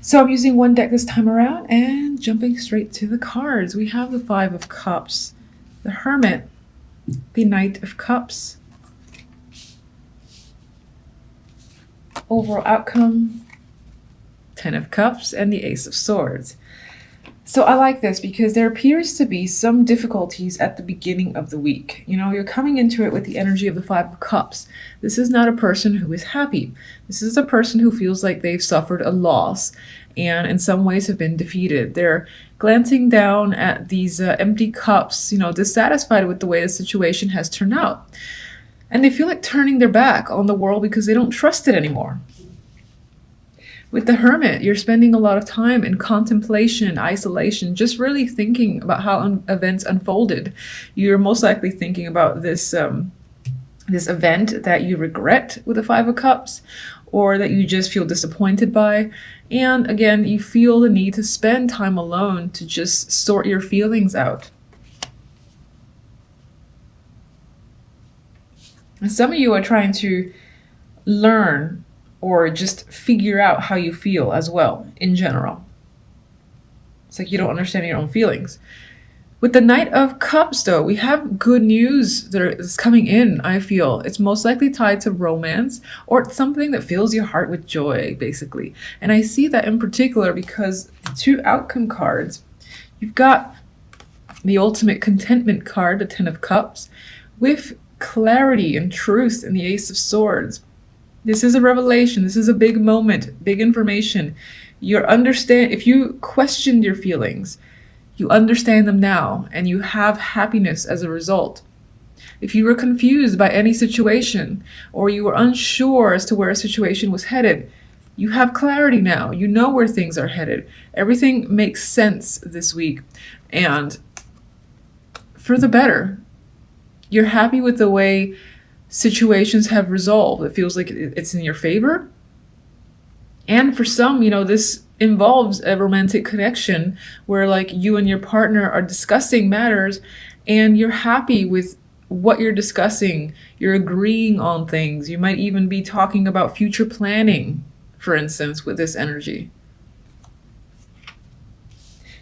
So I'm using one deck this time around and jumping straight to the cards. We have the Five of Cups, the Hermit, the Knight of Cups, overall outcome, Ten of Cups, and the Ace of Swords. So I like this because there appears to be some difficulties at the beginning of the week. You know, you're coming into it with the energy of the Five of Cups. This is not a person who is happy. This is a person who feels like they've suffered a loss and in some ways have been defeated. They're glancing down at these empty cups, you know, dissatisfied with the way the situation has turned out. And they feel like turning their back on the world because they don't trust it anymore. With the Hermit, you're spending a lot of time in contemplation, isolation, just really thinking about how events unfolded. You're most likely thinking about this event that you regret with the Five of Cups, or that you just feel disappointed by. And again, you feel the need to spend time alone to just sort your feelings out. And some of you are trying to learn or just figure out how you feel as well, in general. It's like you don't understand your own feelings. With the Knight of Cups, though, we have good news that is coming in, I feel. It's most likely tied to romance or something that fills your heart with joy, basically. And I see that in particular because the two outcome cards, you've got the ultimate contentment card, the Ten of Cups, with clarity and truth in the Ace of Swords. This is a revelation. This is a big moment, big information. If you questioned your feelings, you understand them now, and you have happiness as a result. If you were confused by any situation, or you were unsure as to where a situation was headed, you have clarity now. You know where things are headed. Everything makes sense this week, and for the better. You're happy with the way situations have resolved. It feels like it's in your favor. And for some, you know, this involves a romantic connection where like you and your partner are discussing matters and you're happy with what you're discussing. You're agreeing on things. You might even be talking about future planning, for instance, with this energy.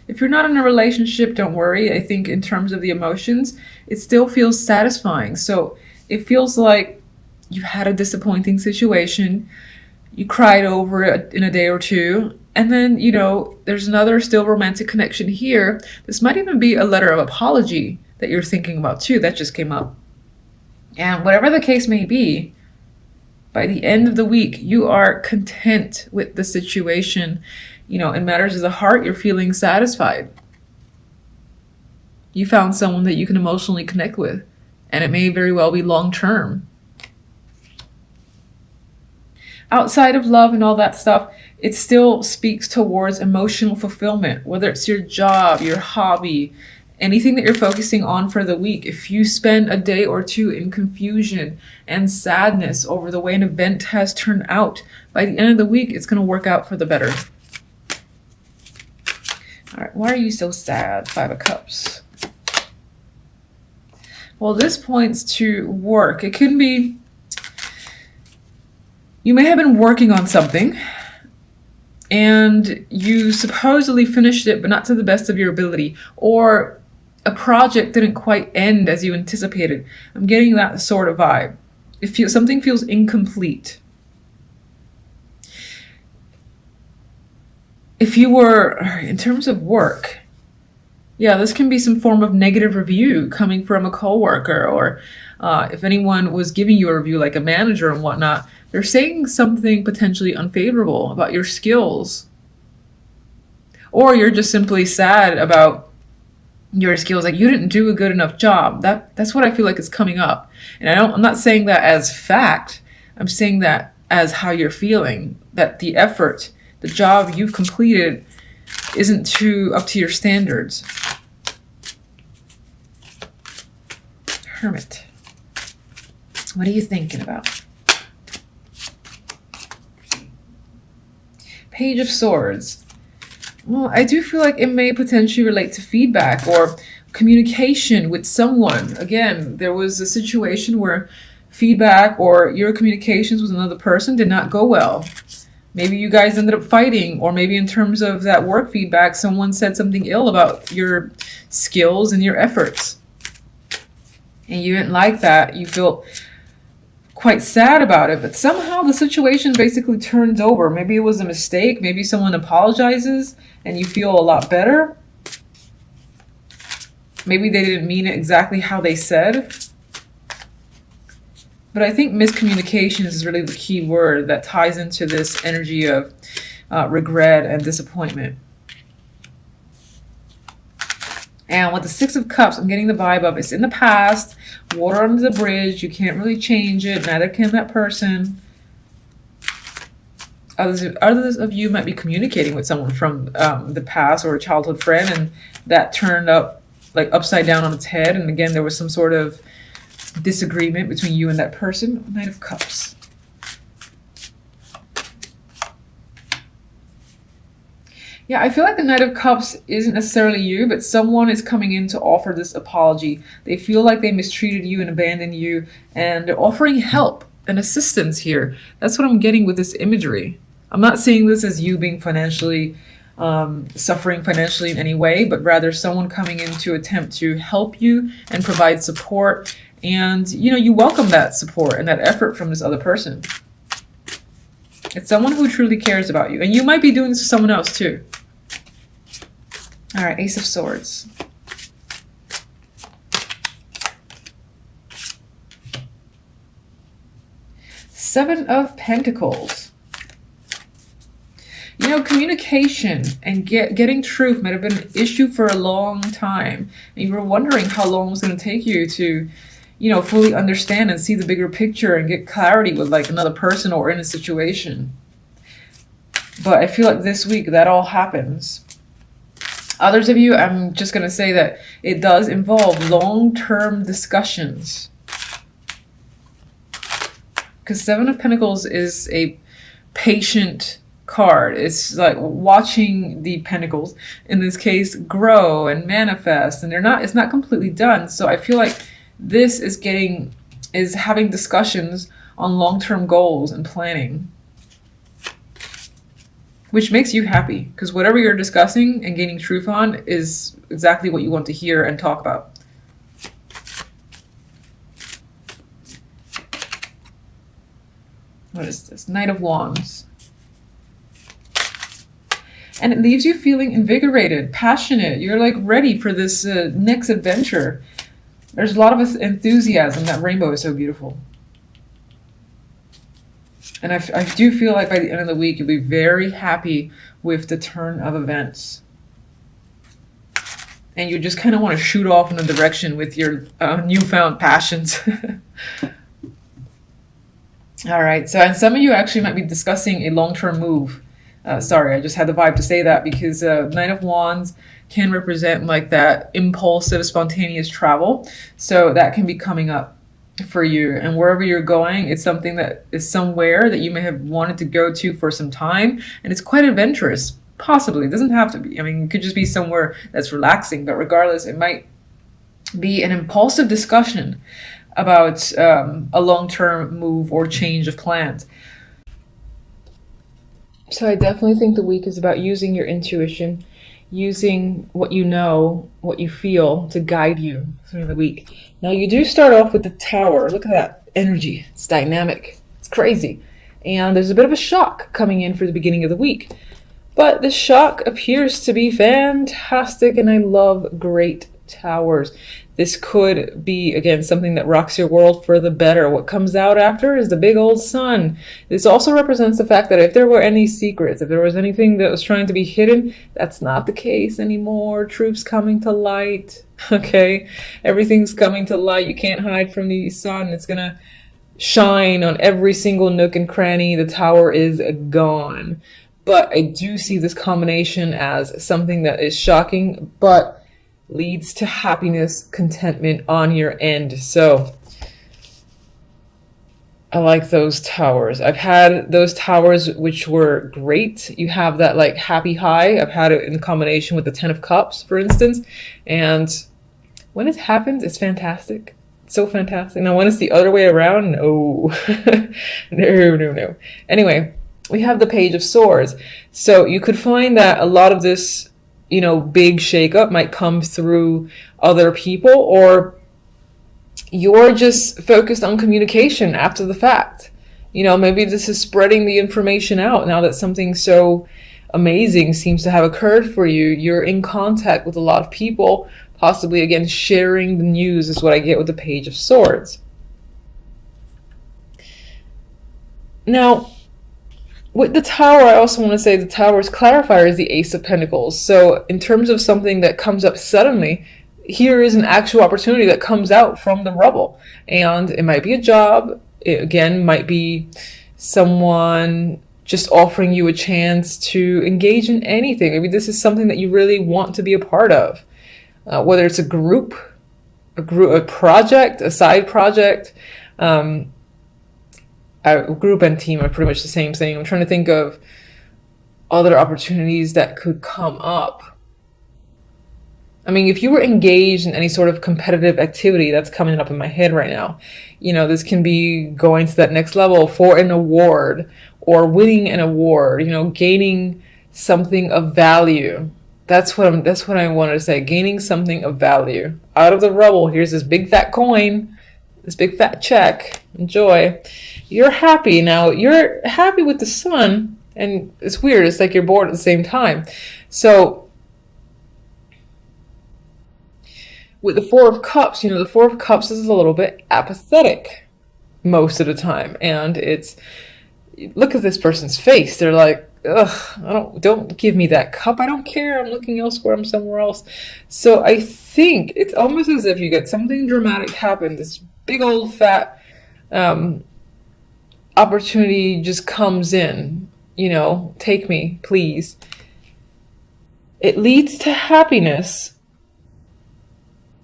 If you're not in a relationship, don't worry. I think in terms of the emotions, it still feels satisfying. So it feels like you had a disappointing situation, you cried over it in a day or two, and then, you know, there's another still romantic connection here. This might even be a letter of apology that you're thinking about too. That just came up. And whatever the case may be, by the end of the week, you are content with the situation. You know, in matters of the heart, you're feeling satisfied. You found someone that you can emotionally connect with. And it may very well be long-term. Outside of love and all that stuff, it still speaks towards emotional fulfillment, whether it's your job, your hobby, anything that you're focusing on for the week. If you spend a day or two in confusion and sadness over the way an event has turned out, by the end of the week, it's going to work out for the better. All right, why are you so sad? Five of Cups. Well, this points to work. It can be, you may have been working on something and you supposedly finished it, but not to the best of your ability, or a project didn't quite end as you anticipated. I'm getting that sort of vibe. Something feels incomplete. If you were, in terms of work, yeah, this can be some form of negative review coming from a coworker, or if anyone was giving you a review, like a manager and whatnot, they're saying something potentially unfavorable about your skills. Or you're just simply sad about your skills, like you didn't do a good enough job. That's what I feel like is coming up. And I'm not saying that as fact. I'm saying that as how you're feeling, that the effort, the job you've completed isn't up to your standards. Hermit. What are you thinking about? Page of Swords. Well, I do feel like it may potentially relate to feedback or communication with someone. Again, there was a situation where feedback or your communications with another person did not go well. Maybe you guys ended up fighting, or maybe in terms of that work feedback, someone said something ill about your skills and your efforts. And you didn't like that. You feel quite sad about it, but somehow the situation basically turns over. Maybe it was a mistake. Maybe someone apologizes and you feel a lot better. Maybe they didn't mean it exactly how they said. But I think miscommunication is really the key word that ties into this energy of regret and disappointment. And with the Six of Cups, I'm getting the vibe of it's in the past, water under the bridge, you can't really change it, neither can that person. Others of you might be communicating with someone from the past or a childhood friend, and that turned up like upside down on its head. And again, there was some sort of disagreement between you and that person. Knight of Cups. Yeah, I feel like the Knight of Cups isn't necessarily you, but someone is coming in to offer this apology. They feel like they mistreated you and abandoned you, and they're offering help and assistance here. That's what I'm getting with this imagery. I'm not seeing this as you being financially suffering financially in any way, but rather someone coming in to attempt to help you and provide support. And, you know, you welcome that support and that effort from this other person. It's someone who truly cares about you. And you might be doing this to someone else too. All right, Ace of Swords. Seven of Pentacles. You know, communication and getting truth might have been an issue for a long time. And you were wondering how long it was going to take you to, you know, fully understand and see the bigger picture and get clarity with like another person or in a situation. But I feel like this week that all happens. Others of you, I'm just going to say that it does involve long-term discussions. Because Seven of Pentacles is a patient card. It's like watching the pentacles, in this case, grow and manifest, and it's not completely done. So I feel like this is having discussions on long-term goals and planning, which makes you happy because whatever you're discussing and gaining truth on is exactly what you want to hear and talk about. What is this? Knight of Wands. And it leaves you feeling invigorated, passionate. You're like ready for this next adventure. There's a lot of enthusiasm. That rainbow is so beautiful. And I do feel like by the end of the week, you'll be very happy with the turn of events. And you just kind of want to shoot off in a direction with your newfound passions. All right. So, and some of you actually might be discussing a long-term move. Sorry, I just had the vibe to say that because Knight of Wands can represent like that impulsive, spontaneous travel. So that can be coming up for you. And wherever you're going, it's something that is somewhere that you may have wanted to go to for some time. And it's quite adventurous, possibly. It doesn't have to be. I mean, it could just be somewhere that's relaxing. But regardless, it might be an impulsive discussion about a long-term move or change of plans. So I definitely think the week is about using your intuition, using what you know, what you feel to guide you through the week. Now you do start off with the Tower. Look at that energy. It's dynamic. It's crazy. And there's a bit of a shock coming in for the beginning of the week. But the shock appears to be fantastic, and I love great towers. This could be, again, something that rocks your world for the better. What comes out after is the big old sun. This also represents the fact that if there were any secrets, if there was anything that was trying to be hidden, that's not the case anymore. Truth's coming to light, okay? Everything's coming to light. You can't hide from the sun. It's going to shine on every single nook and cranny. The Tower is gone. But I do see this combination as something that is shocking, but leads to happiness, contentment on your end. So I like those towers. I've had those towers which were great. You have that like happy high. I've had it in combination with the Ten of Cups, for instance. And when it happens, it's fantastic. It's so fantastic. Now, when it's the other way around, no. No. Anyway, we have the Page of Swords. So you could find that a lot of this, big shakeup might come through other people, or you're just focused on communication after the fact. Maybe this is spreading the information out now that something so amazing seems to have occurred for you. You're in contact with a lot of people, possibly again sharing the news is what I get with the Page of Swords. Now, with the Tower, I also want to say the Tower's clarifier is the Ace of Pentacles. So in terms of something that comes up suddenly, here is an actual opportunity that comes out from the rubble. And it might be a job. It, again, might be someone just offering you a chance to engage in anything. Maybe this is something that you really want to be a part of. Whether it's a group, a project, a side project, a group and team are pretty much the same thing. I'm trying to think of other opportunities that could come up. I mean, if you were engaged in any sort of competitive activity, that's coming up in my head right now. This can be going to that next level for an award or winning an award, gaining something of value. That's what I wanted to say. Gaining something of value. Out of the rubble, here's this big fat coin, this big fat check. Enjoy. You're happy now. You're happy with the Sun, and it's weird. It's like you're bored at the same time. So with the Four of Cups, the Four of Cups is a little bit apathetic most of the time. And look at this person's face. They're like, ugh, don't give me that cup. I don't care. I'm looking elsewhere. I'm somewhere else. So I think it's almost as if you get something dramatic happen. This big old fat opportunity just comes in. Take me, please. It leads to happiness.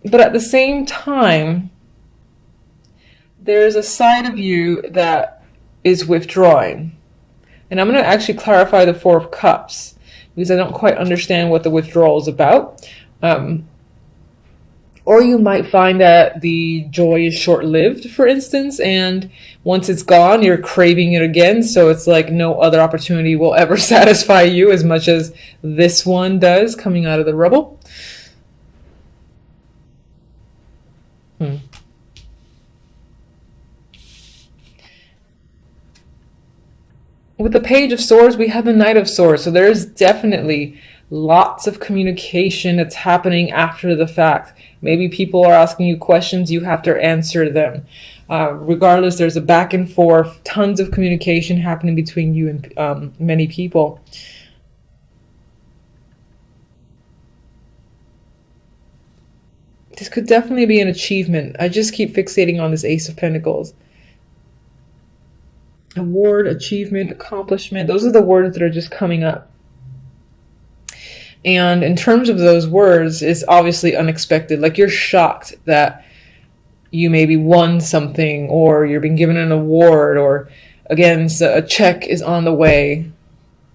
But at the same time, there's a side of you that is withdrawing. And I'm going to actually clarify the Four of Cups because I don't quite understand what the withdrawal is about. Or you might find that the joy is short-lived, for instance, and once it's gone, you're craving it again. So it's like no other opportunity will ever satisfy you as much as this one does coming out of the rubble. With the Page of Swords, we have the Knight of Swords. So there's definitely lots of communication that's happening after the fact. Maybe people are asking you questions, you have to answer them. Regardless, there's a back and forth, tons of communication happening between you and many people. This could definitely be an achievement. I just keep fixating on this Ace of Pentacles. Award, achievement, accomplishment. Those are the words that are just coming up. And in terms of those words, it's obviously unexpected. Like you're shocked that you maybe won something, or you're being given an award, or again, a check is on the way,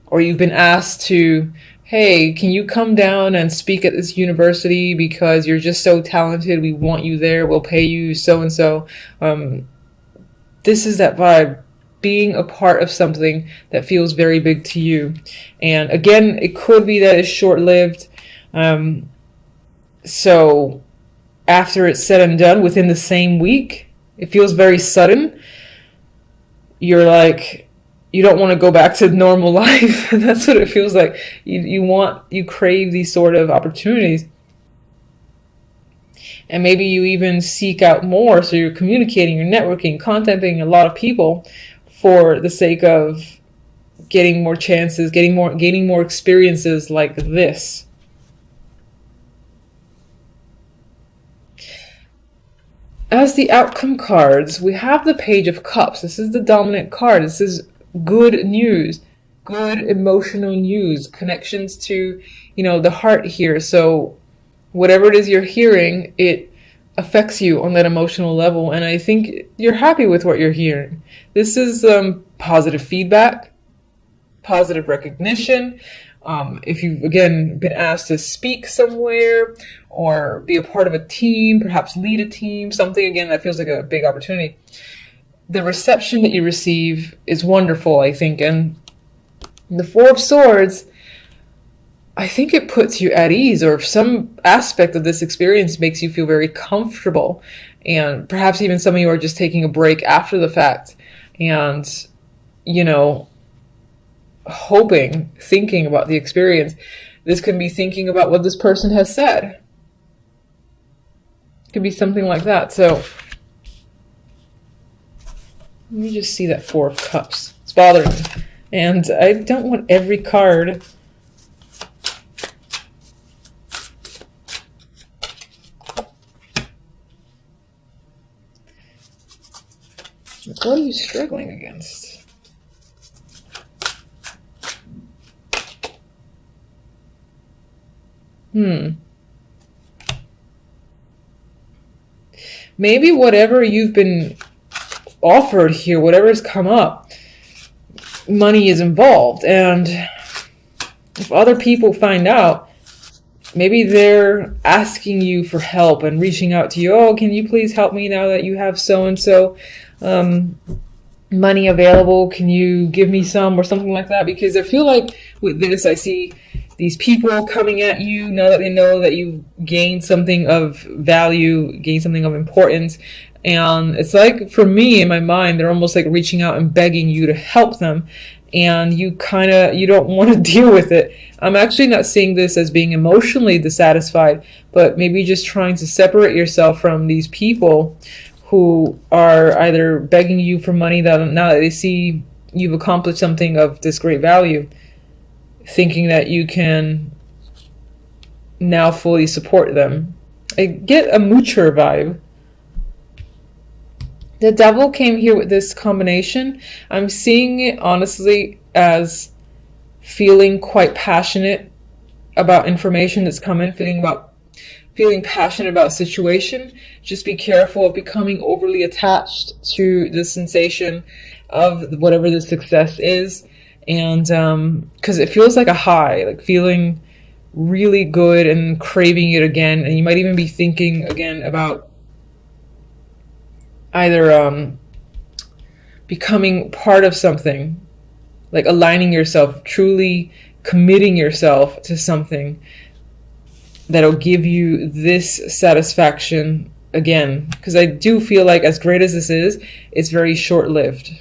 or you've been asked to, hey, can you come down and speak at this university because you're just so talented. We want you there. We'll pay you so-and-so. This is that vibe. Being a part of something that feels very big to you. And again, it could be that it's short-lived. So after it's said and done, within the same week, it feels very sudden. You're like, you don't want to go back to normal life. That's what it feels like. You crave these sort of opportunities. And maybe you even seek out more. So you're communicating, you're networking, contacting a lot of people for the sake of getting more chances, gaining more experiences like this. As the outcome cards, we have the Page of Cups. This is the dominant card. This is good news, good emotional news, connections to, the heart here. So whatever it is you're hearing, it affects you on that emotional level. And I think you're happy with what you're hearing. This is positive feedback, positive recognition. If you've, again, been asked to speak somewhere or be a part of a team, perhaps lead a team, something, again, that feels like a big opportunity. The reception that you receive is wonderful, I think. And The Four of Swords, I think it puts you at ease, or some aspect of this experience makes you feel very comfortable. And perhaps even some of you are just taking a break after the fact and, you know, hoping, thinking about the experience. This could be thinking about what this person has said. It could be something like that. So let me just see that Four of Cups. It's bothering me. And I don't want every card. What are you struggling against? Maybe whatever you've been offered here, whatever's come up, money is involved. And if other people find out, maybe they're asking you for help and reaching out to you. Oh, can you please help me now that you have so-and-so money available? Can you give me some, or something like that? Because I feel like with this, I see these people coming at you now that they know that you've gained something of value, gained something of importance. And it's like, for me, in my mind, they're almost like reaching out and begging you to help them. And you don't want to deal with it. I'm actually not seeing this as being emotionally dissatisfied, but maybe just trying to separate yourself from these people who are either begging you for money that now that they see you've accomplished something of this great value, thinking that you can now fully support them. I get a moocher vibe. The Devil came here with this combination. I'm seeing it honestly as feeling quite passionate about information that's coming, feeling passionate about a situation. Just be careful of becoming overly attached to the sensation of whatever the success is. And because it feels like a high, like feeling really good and craving it again. And you might even be thinking again about either becoming part of something, like aligning yourself, truly committing yourself to something that'll give you this satisfaction again. Because I do feel like, as great as this is, it's very short-lived.